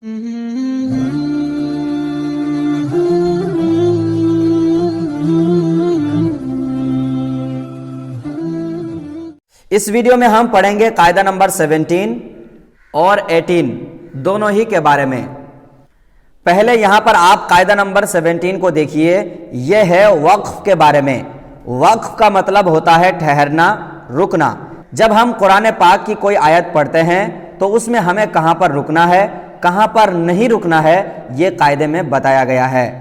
اس video میں ہم پڑھیں گے قاعدہ نمبر 17 اور 18 دونوں ہی کے بارے میں۔ پہلے یہاں پر آپ قاعدہ نمبر 17 کو دیکھیے، یہ ہے وقف کے بارے میں۔ وقف کا مطلب ہوتا ہے ٹھہرنا، رکنا۔ جب ہم قرآن پاک کی کوئی آیت پڑھتے ہیں تو اس میں ہمیں کہاں پر رکنا ہے، کہاں پر نہیں رکنا ہے، یہ قاعدے میں بتایا گیا ہے۔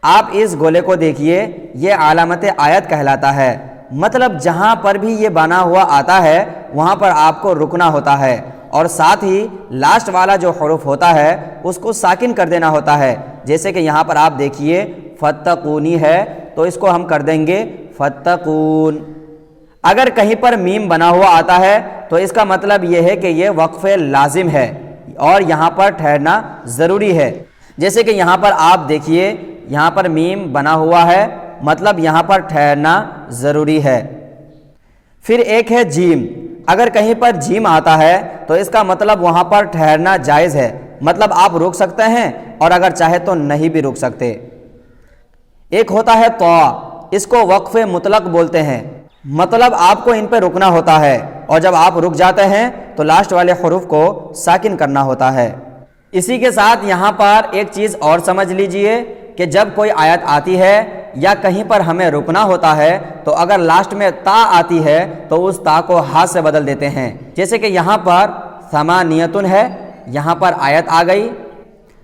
آپ اس گولے کو دیکھیے، یہ علامت آیت کہلاتا ہے۔ مطلب جہاں پر بھی یہ بنا ہوا آتا ہے وہاں پر آپ کو رکنا ہوتا ہے، اور ساتھ ہی لاسٹ والا جو حرف ہوتا ہے اس کو ساکن کر دینا ہوتا ہے۔ جیسے کہ یہاں پر آپ دیکھیے فتقونی ہے تو اس کو ہم کر دیں گے فتقون۔ اگر کہیں پر میم بنا ہوا آتا ہے تو اس کا مطلب یہ ہے کہ یہ وقف لازم ہے اور یہاں پر ٹھہرنا ضروری ہے۔ جیسے کہ یہاں پر آپ دیکھیے، یہاں پر میم بنا ہوا ہے، مطلب یہاں پر ٹھہرنا ضروری ہے۔ پھر ایک ہے جیم۔ اگر کہیں پر جیم آتا ہے تو اس کا مطلب وہاں پر ٹھہرنا جائز ہے، مطلب آپ رک سکتے ہیں اور اگر چاہے تو نہیں بھی رک سکتے۔ ایک ہوتا ہے طا، اس کو وقف مطلق بولتے ہیں، مطلب آپ کو ان پہ رکنا ہوتا ہے، اور جب آپ رک جاتے ہیں تو لاسٹ والے حروف کو ساکن کرنا ہوتا ہے۔ اسی کے ساتھ یہاں پر ایک چیز اور سمجھ لیجئے کہ جب کوئی آیت آتی ہے یا کہیں پر ہمیں رکنا ہوتا ہے تو اگر لاسٹ میں تا آتی ہے تو اس تا کو ہاتھ سے بدل دیتے ہیں۔ جیسے کہ یہاں پر ثمانیتن ہے، یہاں پر آیت آ گئی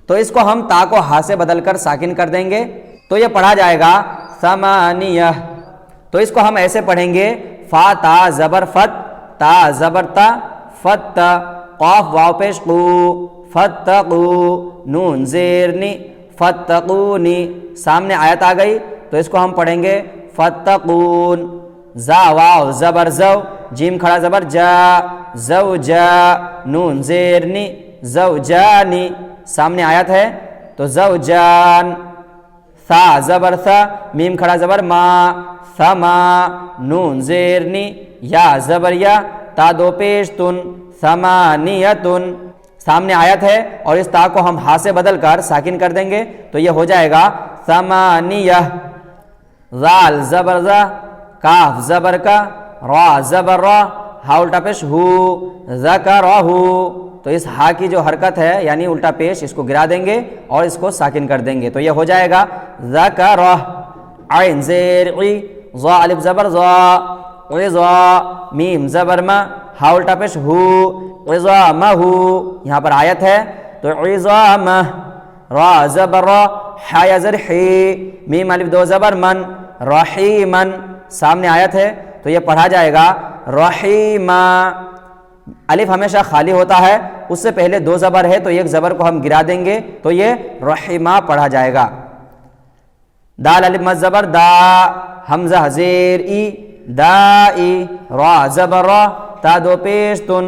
تو اس کو ہم تا کو ہاتھ سے بدل کر ساکن کر دیں گے تو یہ پڑھا جائے گا ثمانیہ۔ تو اس کو ہم ایسے پڑھیں گے فا تا زبر فت، تا زبر تا، فت، قاف واو پیش قو، فتقو، نون زیر نی، فتقونی۔ سامنے آیت آ گئی تو اس کو ہم پڑھیں گے فتقون۔ زا واو زبر زو، جیم کھڑا زبر جا، زوجا، نون زیر نی، زوجانی۔ سامنے آیت ہے تو زوجان۔ ثا زبر ثا، میم کھڑا زبر ما، ثما، نون زیر نی، یا زبر یا، تا دو پیش تن، ثمانیتن۔ سامنے آیت ہے اور اس تا کو ہم ہا سے بدل کر ساکن کر دیں گے تو یہ ہو جائے گا ثمانیہ۔ ذال زبر ذا، کاف زبر کا، را زبر را، ہا الٹا پیش ہو، ذکرہ۔ تو اس ہا کی جو حرکت ہے یعنی الٹا پیش، اس کو گرا دیں گے اور اس کو ساکن کر دیں گے تو یہ ہو جائے گا ذکرہ۔ عین زیر عی، ضا الف زبر ضا، عظا، میم زبر ما، ہا الٹا پیش ہو، عظامہ۔ یہاں پر آیت ہے تو عظامہ۔ را زبر را، حا یا زر حی، میم الف دو زبر من، رحیمن۔ سامنے آیت ہے تو یہ پڑھا جائے گا رحیمہ۔ الف ہمیشہ خالی ہوتا ہے، اس سے پہلے دو زبر ہے تو ایک زبر کو ہم گرا دیں گے تو یہ رحیمہ پڑھا جائے گا۔ دال الف مد زبر دا، حمزہ زیر ای، دائی، را زبر را، تا دو پیش تن،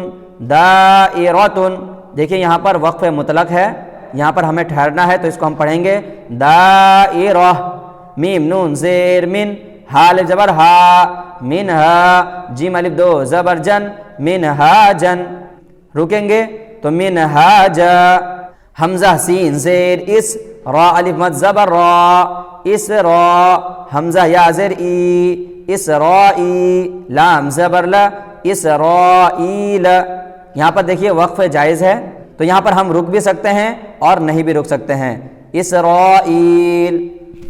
دائرتن۔ دیکھیں یہاں پر وقف مطلق ہے، یہاں پر ہمیں ٹھہرنا ہے تو اس کو ہم پڑھیں گے دائرہ۔ میم نون زیر من، ہا الف زبر ہا، منہا، جیم الف دو زبر جن، منہا جن۔ رکیں گے تو منہا جا۔ حمزہ سین زیر اس، را الف مد زبر را، اس را، حمزہ یا زیر ای، اسرائی، لام زبر لا، اسرائیل۔ یہاں پر دیکھیے وقف جائز ہے تو یہاں پر ہم رک بھی سکتے ہیں اور نہیں بھی رک سکتے ہیں۔ اسرائیل۔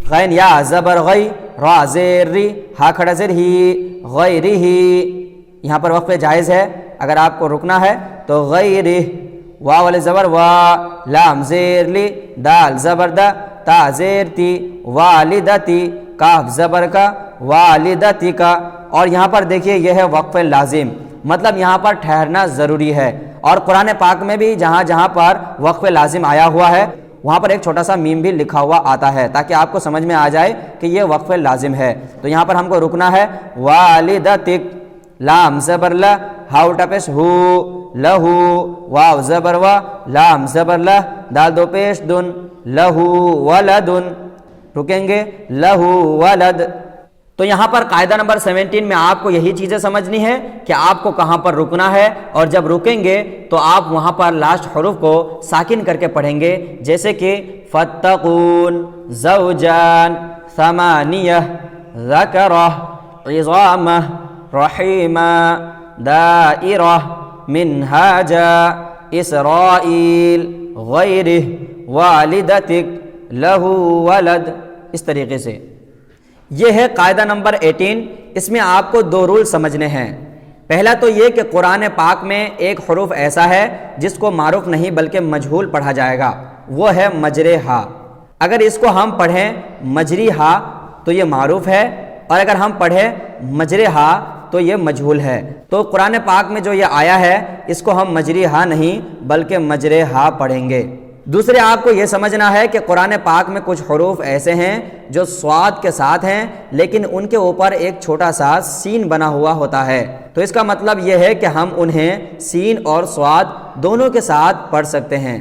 غین یا زبر غی، را زیر ری، ہا کھڑا زیر ہی، غیری ہی۔ یہاں پر وقف جائز ہے، اگر آپ کو رکنا ہے تو غیری۔ واو الف زبر وا، لام زیر لی، دال زبر دا، تا زیر تی، والدتی، کاف زبر کا، والدتی کا۔ اور یہاں پر دیکھیے یہ ہے وقف لازم، مطلب یہاں پر ٹھہرنا ضروری ہے۔ اور قرآن پاک میں بھی جہاں جہاں پر وقف لازم آیا ہوا ہے وہاں پر ایک چھوٹا سا میم بھی لکھا ہوا آتا ہے تاکہ آپ کو سمجھ میں آ جائے کہ یہ وقف لازم ہے۔ تو یہاں پر ہم کو رکنا ہے والدتک، لام زبر لا، ہا الٹا پیش ہو، لہو، واو زبر وا، لام زبر لا، دال دو پیش دن، لہو ولدن۔ رکیں گے لہو ولد۔ تو یہاں پر قاعدہ نمبر 17 میں آپ کو یہی چیزیں سمجھنی ہے کہ آپ کو کہاں پر رکنا ہے، اور جب رکیں گے تو آپ وہاں پر لاسٹ حروف کو ساکن کر کے پڑھیں گے، جیسے کہ فَاتَّقُونَ زَوْجَانَ ثَمَانِيَةَ ذَكَرَةَ عِظَامَةَ رَحِيمًا دَائِرَةَ مِنْهَاجًا إِسْرَائِيل غَيْرِهِ وَالِدَتِكَ لَهُ وَلَدْ۔ اس طریقے سے یہ ہے قاعدہ نمبر 18۔ اس میں آپ کو دو رول سمجھنے ہیں۔ پہلا تو یہ کہ قرآن پاک میں ایک حروف ایسا ہے جس کو معروف نہیں بلکہ مجہول پڑھا جائے گا، وہ ہے مجرے ہا۔ اگر اس کو ہم پڑھیں مجری ہا تو یہ معروف ہے، اور اگر ہم پڑھیں مجرے ہا تو یہ مجہول ہے۔ تو قرآن پاک میں جو یہ آیا ہے اس کو ہم مجری ہا نہیں بلکہ مجرے ہا پڑھیں گے۔ دوسرے آپ کو یہ سمجھنا ہے کہ قرآن پاک میں کچھ حروف ایسے ہیں جو صاد کے ساتھ ہیں لیکن ان کے اوپر ایک چھوٹا سا سین بنا ہوا ہوتا ہے، تو اس کا مطلب یہ ہے کہ ہم انہیں سین اور صاد دونوں کے ساتھ پڑھ سکتے ہیں۔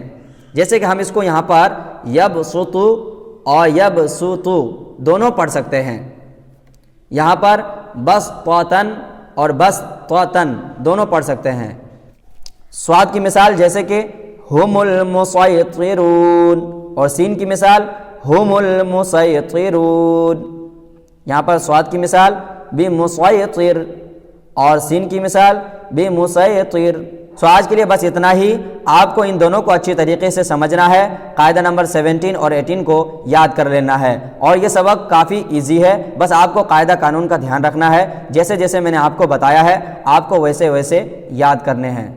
جیسے کہ ہم اس کو یہاں پر یبسطو اور یبسطو دونوں پڑھ سکتے ہیں، یہاں پر بسطن اور بسطن دونوں پڑھ سکتے ہیں۔ صاد کی مثال جیسے کہ ہم المسیطرون، اور سین کی مثال ہم المسیطرون۔ یہاں پر صاد کی مثال بمسیطر اور سین کی مثال بمسیطر۔ سو آج کے لیے بس اتنا ہی، آپ کو ان دونوں کو اچھی طریقے سے سمجھنا ہے، قاعدہ نمبر 17 اور 18 کو یاد کر لینا ہے، اور یہ سبق کافی ایزی ہے، بس آپ کو قاعدہ قانون کا دھیان رکھنا ہے، جیسے جیسے میں نے آپ کو بتایا ہے آپ کو ویسے ویسے یاد کرنے ہیں۔